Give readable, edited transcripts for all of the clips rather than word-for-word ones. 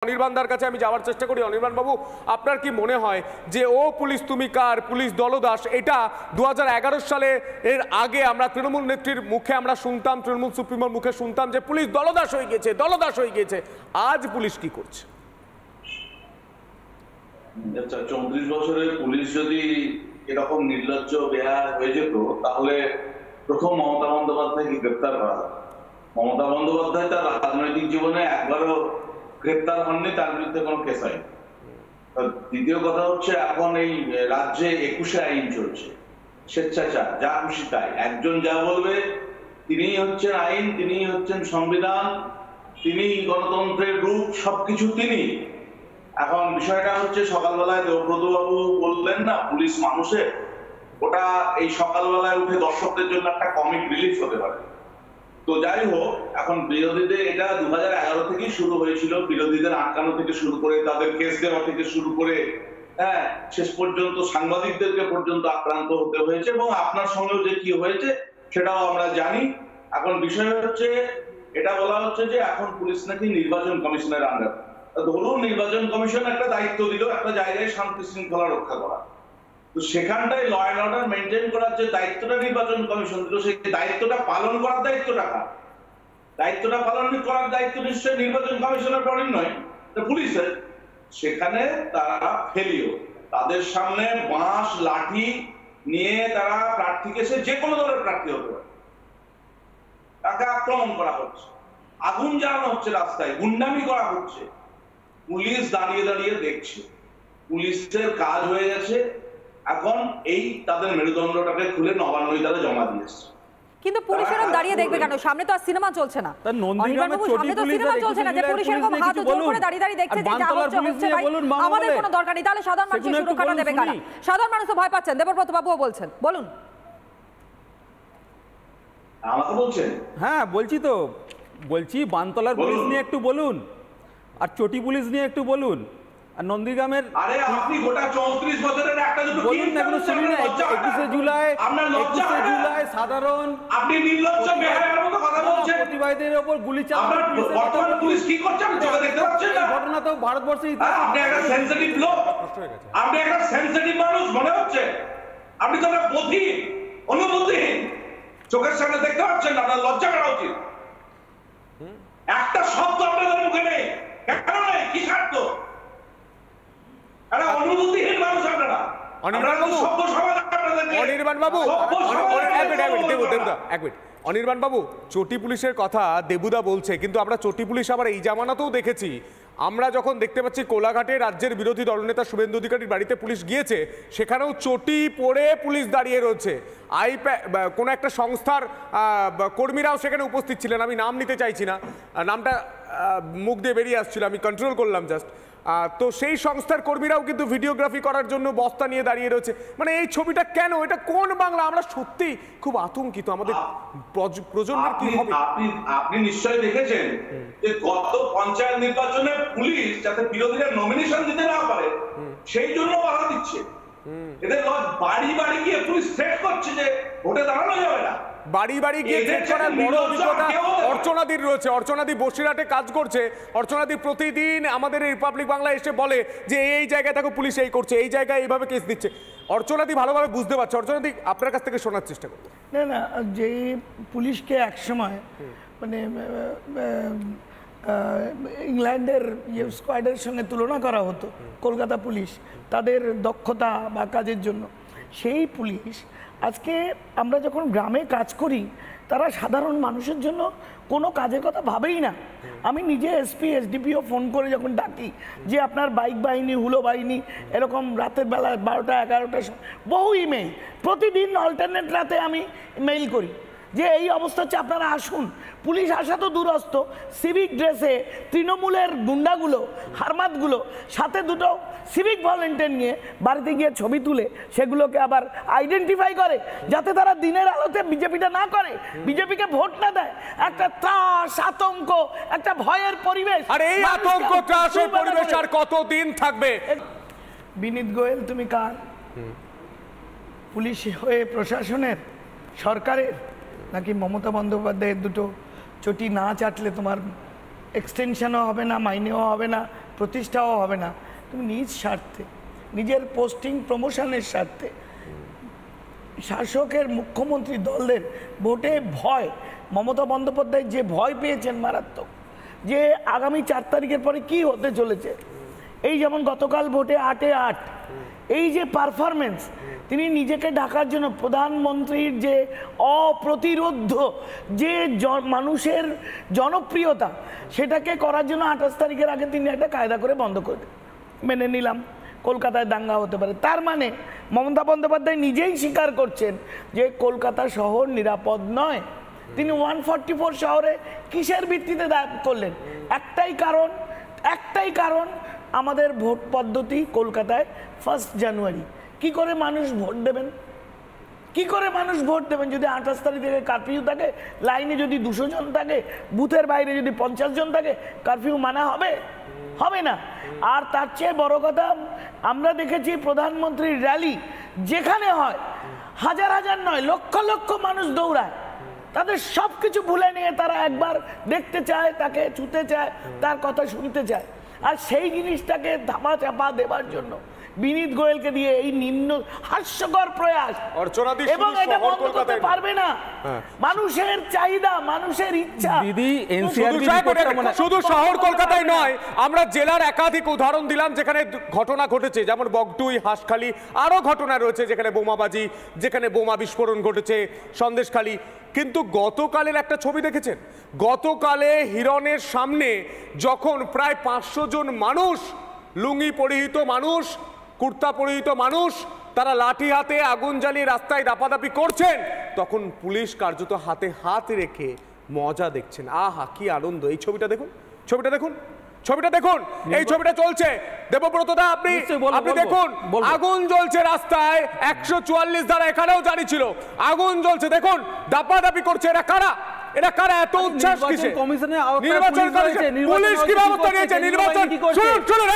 অনির্বাণদার কাছে আমি যাওয়ার চেষ্টা করি। অনির্বাণ বাবু, আপনার কি মনে হয় যে ও পুলিশ তুমি কার, পুলিশ দলদাস, এটা 2011 সালে এর আগে আমরা তৃণমূল নেত্রীর মুখে আমরা শুনতাম, তৃণমূল সুপ্রিমোর মুখে শুনতাম যে পুলিশ দলদাস হয়ে গেছে, দলদাস হয়ে গেছে। আজ পুলিশ কি করছে? 34 বছরের পুলিশ যদি এরকম নির্লজ্জ বেহায়া হয়ে যেত তাহলে প্রথম মমতা বন্দ্যোপাধ্যায়কে গ্রেপ্তার করা হতো। মমতা বন্দ্যোপাধ্যায় তার রাজনৈতিক জীবনে একবারও গ্রেপ্তার হননি, তার বিরুদ্ধে কোনো কেস হয়নি। দ্বিতীয় কথা হচ্ছে, এখন এই রাজ্যে 21শে আইন চলছে, স্বেচ্ছাচার, যা খুশি তাই, একজন যা বলবে তিনিই হচ্ছেন আইন, তিনিই হচ্ছেন সংবিধান, তিনি গণতন্ত্রের রূপ, সবকিছু তিনি। এখন বিষয়টা হচ্ছে, সকালবেলায় দেবব্রত বাবু বললেন না পুলিশ মানুষের, ওটা এই সকালবেলায় উঠে দর্শকদের জন্য একটা কমিক রিলিফ হতে পারে। তো যাই হোক, এখন বিরোধীদের এটা 2011 থেকেই শুরু হয়েছিল, বিরোধীদের আটকানো থেকে শুরু করে, তাদের কেস দেওয়া থেকে শুরু করে, শেষ পর্যন্ত সাংবাদিকদেরকে পর্যন্ত আক্রান্ত হতে হয়েছে, এবং আপনার সঙ্গেও যে কি হয়েছে সেটাও আমরা জানি। এখন বিষয় হচ্ছে, এটা বলা হচ্ছে যে এখন পুলিশ নাকি নির্বাচন কমিশনের আন্ডার। ধরুন নির্বাচন কমিশন একটা দায়িত্ব দিল একটা জায়গায় শান্তি শৃঙ্খলা রক্ষা করা, তো সেখানটায় ল অ্যান্ড অর্ডার মেনটেন করার যে দায়িত্বটা নির্বাচন কমিশন দিল, সেই দায়িত্বটা পালন করার দায়িত্বটা কার? দায়িত্বটা পালন করার দায়িত্ব নিশ্চয়ই নির্বাচন কমিশনের বডির নয়, পুলিশের। সেখানে তারা ফেলিও, তাদের সামনে বাঁশ লাঠি নিয়ে তারা প্রার্থীকে, সে যে কোনো দলের প্রার্থী হতে পারে, তাকে আক্রমণ করা হচ্ছে, আগুন জ্বালানো হচ্ছে, রাস্তায় গুন্ডামি করা হচ্ছে। পুলিশ দাঁড়িয়ে দাঁড়িয়ে দেখছে। পুলিশের কাজ হয়ে গেছে এখন এই তাদের মেরুদণ্ডটাকে খুলে নবান্নই তারা জমা দিয়েছে। কিন্তু পুলিশ এরকম দাঁড়িয়ে দেখবে কেন? সামনে তো আর সিনেমা চলছে না, আমাদের কোনো দরকার নেই। তাহলে সাধারণ মানুষের সুরক্ষাটা দেবে কারা? সাধারণ মানুষ তো ভয় পাচ্ছেন, দেবব্রত বাবুও বলছেন, বলুন। আমাকে বলছেন? হ্যাঁ বলছি তো, বলছি বানতলার পুলিশ নিয়ে একটু বলুন, আর চটি পুলিশ নিয়ে একটু বলুন, আর নন্দীগ্রামের। আরে আপনি গোটা 34 বছরের একটা দুটো বলুন না, কোনো শুনি না। 21শে জুলাই সাধারণ আপনি নির্লজ্জ বেহায়ার মতো কথা বলছেন, প্রতিবাদীদের উপর গুলি চালানো। বর্তমান পুলিশ কি করছে আপনি চোখে দেখতে পাচ্ছেন না? ঘটনা তো ভারতবর্ষের ইতিহাসে। আপনি একটা সেনসিটিভ লোক, আপনি একটা সেনসিটিভ মানুষ মনে হচ্ছে, আপনি তো একটা বধির, অনুভূতিহীন, চোখের সামনে দেখতে পাচ্ছেন না, আপনার লজ্জা করা উচিত। একটা শব্দ আপনাদের মুখে নেই, কেন নেই? কি স্বার্থ? একটা অনুভূতিহীন মানুষ আপনারা। অনির্বাণ বাবু, চটি পুলিশের কথা দেবুদা বলছে, কিন্তু আমরা চটি পুলিশ আবার এই জামানাতেও দেখেছি। আমরা যখন দেখতে পাচ্ছি কোলাঘাটে রাজ্যের বিরোধী দলনেতা শুভেন্দু অধিকারীর বাড়িতে পুলিশ গিয়েছে, সেখানেও চটি পরে পুলিশ দাঁড়িয়ে রয়েছে। কোনো একটা সংস্থার কর্মীরাও সেখানে উপস্থিত ছিলেন, আমি নাম নিতে চাইছি না, নামটা মুখ দিয়ে বেরিয়ে আসছিল, আমি কন্ট্রোল করলাম জাস্ট। তো সেই সংস্থার কর্মীরাও কিন্তু ভিডিওগ্রাফি করার জন্য বস্তা নিয়ে দাঁড়িয়ে রয়েছে। মানে এই ছবিটা কেন? এটা কোন বাংলা? আমরা সত্যি খুব আতঙ্কিত, আমাদের প্রজন্মের কি হবে? আপনি নিশ্চয়ই দেখেছেন যে গত পঞ্চায়েত নির্বাচনে পুলিশ যাতে বিরোধীরা নমিনেশন দিতে না পারে সেই জন্য বাধা দিচ্ছে। এদের বাড়ি বাড়ি গিয়ে পুলিশ থ্রেট করছে যে ভোটে দাঁড়ানো যাবে না। বাড়ি বাড়ি গিয়ে থ্রেট করার বড় অভিজ্ঞতা অর্চনাদির রয়েছে। অর্চনাদি বসিরহাটে কাজ করছে। অর্চনাদি প্রতিদিন আমাদের এই রিপাবলিক বাংলা এসে বলে যে এই জায়গায় দেখো পুলিশ এই করছে, এই জায়গায় এইভাবে কেস দিচ্ছে। অর্চনাদি ভালোভাবে বুঝতে পারছে। অর্চনাদি, আপনার কাছ থেকে শোনার চেষ্টা করবো। না, যে পুলিশকে একসময় মানে ইংল্যান্ডের স্কোয়াডের সঙ্গে তুলনা করা হতো, কলকাতা পুলিশ, তাদের দক্ষতা বা কাজের জন্য। সেই পুলিশ আজকে আমরা যখন গ্রামে কাজ করি, তারা সাধারণ মানুষের জন্য কোনো কাজের কথা ভাবেই না। আমি নিজে এসপি এসডিপিও ফোন করে যখন ডাকি যে আপনার বাইক বাহিনী, হুলো বাহিনী, এরকম রাতের বেলা 12টা 11টার সময় বহু ইমেইল, প্রতিদিন অল্টারনেট রাতে আমি মেইল করি যে এই অবস্থা হচ্ছে, আপনারা আসুন। পুলিশ আসা তো দূরস্থ, সিভিক ড্রেসে তৃণমূলের গুন্ডাগুলো, হারমাতগুলো সাথে দুটো সিভিক ভলেন্টিয়ার নিয়ে বাড়িতে গিয়ে ছবি তুলে সেগুলোকে আবার আইডেন্টিফাই করে, যাতে তারা দিনের আলোতে বিজেপিটা না করে, বিজেপিকে ভোট না দেয়। একটা ত্রাস, আতঙ্ক, একটা ভয়ের পরিবেশ। আর এই আতঙ্ক, ত্রাসের পরিবেশ আর কতদিন থাকবে? বিনীত গোয়েল, তুমি কার? পুলিশ হয়ে প্রশাসনের, সরকারের, নাকি মমতা বন্দ্যোপাধ্যায়ের? দুটো চটি না চাটলে তোমার এক্সটেনশনও হবে না, মাইনেও হবে না, প্রতিষ্ঠাও হবে না। তুমি নিজ স্বার্থে, নিজের পোস্টিং প্রমোশনের স্বার্থে শাসকের মুখ্যমন্ত্রী দলদের ভোটে ভয়, মমতা বন্দ্যোপাধ্যায় যে ভয় পেয়েছেন মারাত্মক, যে আগামী 4 তারিখের পরে কি হতে চলেছে। এই যেমন গতকাল ভোটে 8-এ 8, এই যে পারফরমেন্স, তিনি নিজেকে ঢাকার জন্য প্রধানমন্ত্রীর যে অপ্রতিরোধ্য যে মানুষের জনপ্রিয়তা, সেটাকে করার জন্য 28 তারিখের আগে তিনি একটা কায়দা করে বন্ধ করে দেন। মেনে নিলাম কলকাতায় দাঙ্গা হতে পারে, তার মানে মমতা বন্দ্যোপাধ্যায় নিজেই স্বীকার করছেন যে কলকাতা শহর নিরাপদ নয়। তিনি 144 শহরে কিসের ভিত্তিতে দাঁড় করলেন? একটাই কারণ আমাদের ভোট পদ্ধতি কলকাতায় 1 জানুয়ারি। কি করে মানুষ ভোট দেবেন? কি করে মানুষ ভোট দেবেন যদি 28 তারিখ থেকে কারফিউ থাকে, লাইনে যদি 200 জন থাকে, বুথের বাইরে যদি 50 জন থাকে, কারফিউ মানা হবে? হবে না। আর তার চেয়ে বড় কথা, আমরা দেখেছি প্রধানমন্ত্রীর র্যালি যেখানে হয় হাজার হাজার নয়, লক্ষ লক্ষ মানুষ দৌড়ায়। তাদের সব কিছু ভুলে নিয়ে তারা একবার দেখতে চায়, তাকে ছুতে চায়, তার কথা শুনতে চায়। আর সেই জিনিসটাকে ধামা চাপা দেবার জন্য বিনীত গোয়েলকে দিয়ে এই নিম্ন হাস্যকর প্রয়াস, এবং এটা বন্ধ করতে পারবে না। মানুষের চাহিদা, মানুষের ইচ্ছা। শুধু শহর কলকাতায় নয়, আমরা জেলার একাধিক উদাহরণ দিলাম যেখানে ঘটনা ঘটেছে, যেমন বগটুই, হাঁসখালি, আরো ঘটনা রয়েছে যেখানে বোমাবাজি, যেখানে বোমা বিস্ফোরণ ঘটেছে, সন্দেশখালি। কিন্তু গতকালের একটা ছবি দেখেছেন? গতকালে হিরণের সামনে যখন প্রায় 500 জন মানুষ, লুঙ্গি পরিহিত মানুষ, কুর্তা পরিহিত মানুষ, তারা লাঠি হাতে আগুন জ্বালিয়ে রাস্তায় দাপাদাপি করছেন, তখন পুলিশ কার্যত হাতে হাত রেখে মজা দেখছেন। আহা, কি আনন্দ! এই ছবিটা দেখুন, ছবিটা দেখুন, ছবিটা দেখুন, এই ছবিটা চলছে। দেবব্রত দা, আপনি দেখুন, আগুন জ্বলছে রাস্তায়, 144 ধারা এখানেও জারি ছিল, আগুন জ্বলছে, দেখুন দাপাদাপি করছে। এরা কারা? এরা কারা? এত উচ্ছ্বাস কিসে? নির্বাচন কমিশন, পুলিশ কি ব্যবস্থা নিয়েছে? নির্বাচন, শুনুন শুনুন,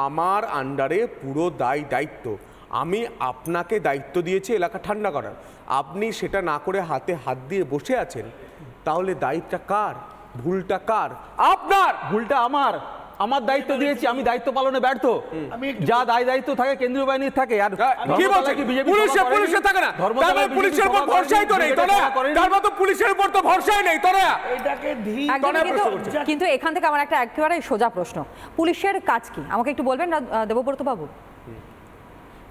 আমার আন্ডারে পুরো দায়িত্ব, আমি আপনাকে দায়িত্ব দিয়েছি এলাকা ঠান্ডা করার, আপনি সেটা না করে হাতে হাত দিয়ে বসে আছেন, তাহলে দায়িত্বটা কার? ভুলটা কার? আপনার। ভুলটা আমার। আমার দায়িত্ব দিয়েছি, আমি দায়িত্ব পালনে ব্যর্থ। যা দায়িত্ব থাকে কেন্দ্রীয় বাহিনীর থাকে। আর কি বলছেন? পুলিশে থাকে না, তার মানে পুলিশের উপর ভরসাই তো নেই, তার মতো পুলিশের উপর তো ভরসাই নেই। কিন্তু এখান থেকে আমার একটা একেবারে সোজা প্রশ্ন, পুলিশের কাজ কি আমাকে একটু বলবেন দেবব্রত বাবু?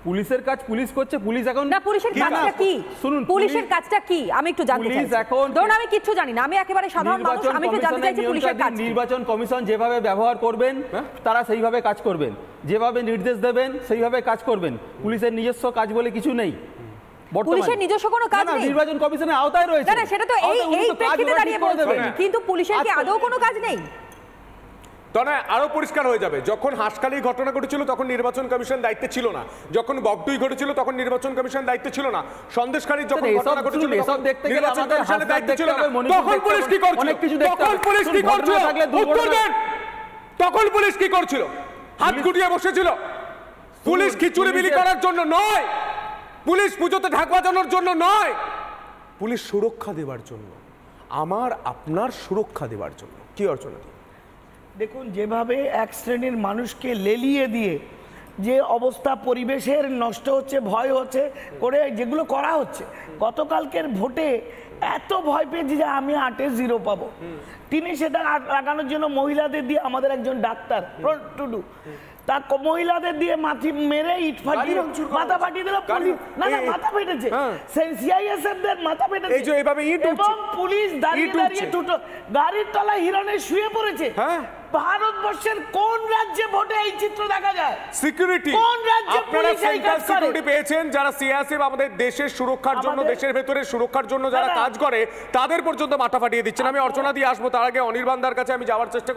পুলিশের কাজ পুলিশ করছে, পুলিশ এখন না, পুলিশের কাজটা কি? শুনুন, পুলিশের কাজটা কি আমি একটু জানতে চাই। ধরুন আমি কিচ্ছু জানি না, আমি একেবারে সাধারণ মানুষ, আমি একটু জানতে চাইছি পুলিশের কাজ। নির্বাচন কমিশন যেভাবে ব্যবহার করবেন তারা সেইভাবে কাজ করবেন, যেভাবে নির্দেশ দেবেন সেইভাবে কাজ করবেন। পুলিশের নিজস্ব কাজ বলে কিছু নেই। পুলিশের নিজস্ব কোনো কাজ নেই, নির্বাচন কমিশনের আওতায় রয়েছে। না, সেটা তো এই প্রেক্ষিতে দাঁড়িয়ে বলছেন, কিন্তু পুলিশের কি আদৌ কোনো কাজ নেই? তবে আরো পরিষ্কার হয়ে যাবে, যখন হাঁসখালির ঘটনা ঘটেছিল তখন নির্বাচন কমিশন দায়িত্বে ছিল না, যখন বগটুই ঘটেছিল তখন নির্বাচন কমিশন দায়িত্বে ছিল না, সন্দেশখালির যখন ঘটনা ঘটেছিল তখন নির্বাচন কমিশনের দায়িত্বে ছিল না। তখন পুলিশ কি করছিল? তখন পুলিশ কি করছিল? উত্তর দেন। তখন পুলিশ কি করছিল? হাত গুটিয়ে বসেছিল? পুলিশ খিচুড়ি বিলি করার জন্য নয়, পুলিশ পুজোতে ঢাক বাজানোর জন্য নয়, পুলিশ সুরক্ষা দেওয়ার জন্য, আমার আপনার সুরক্ষা দেওয়ার জন্য। কি অর্চনা? দেখুন, যেভাবে এক শ্রেণীর মানুষকে লেলিয়ে দিয়ে যে অবস্থা পরিবেশের নষ্ট হচ্ছে, ভয় হচ্ছে করে যেগুলো করা হচ্ছে, গতকালকের ভোটে এত ভয় পেয়েছি যে আমি 8-এ 0 পাবো। তিনি সেটা লাগানোর জন্য মহিলাদের দিয়ে, আমাদের একজন ডাক্তার টুডু, তার মহিলাদের দিয়ে মাথি মেরে ইট ফাটিয়ে মাথা ফাটিয়ে দিল। না না, মাথা ফেটেছে, সিআইএসএফদের মাথা ফেটেছে, এবং পুলিশ দাঁড়িয়ে দাঁড়িয়ে গাড়ির তলায় হিরণে শুয়ে পড়েছে। ভারতবর্ষের কোন রাজ্যে ভোটে এই চিত্র দেখা যায়? সিকিউরিটি, কোন রাজ্যে পুলিশ এই কাজ করে? সিকিউরিটি পেয়েছেন যারা সিআইএসএফ আমাদের দেশের সুরক্ষার জন্য, দেশের ভেতরে সুরক্ষার জন্য যারা কাজ করে, তাদের পর্যন্ত মাথা ফাটিয়ে দিচ্ছেন। আমি অর্চনা দিয়ে আসবো, তার আগে অনির্বাণদার কাছে আমি যাওয়ার চেষ্টা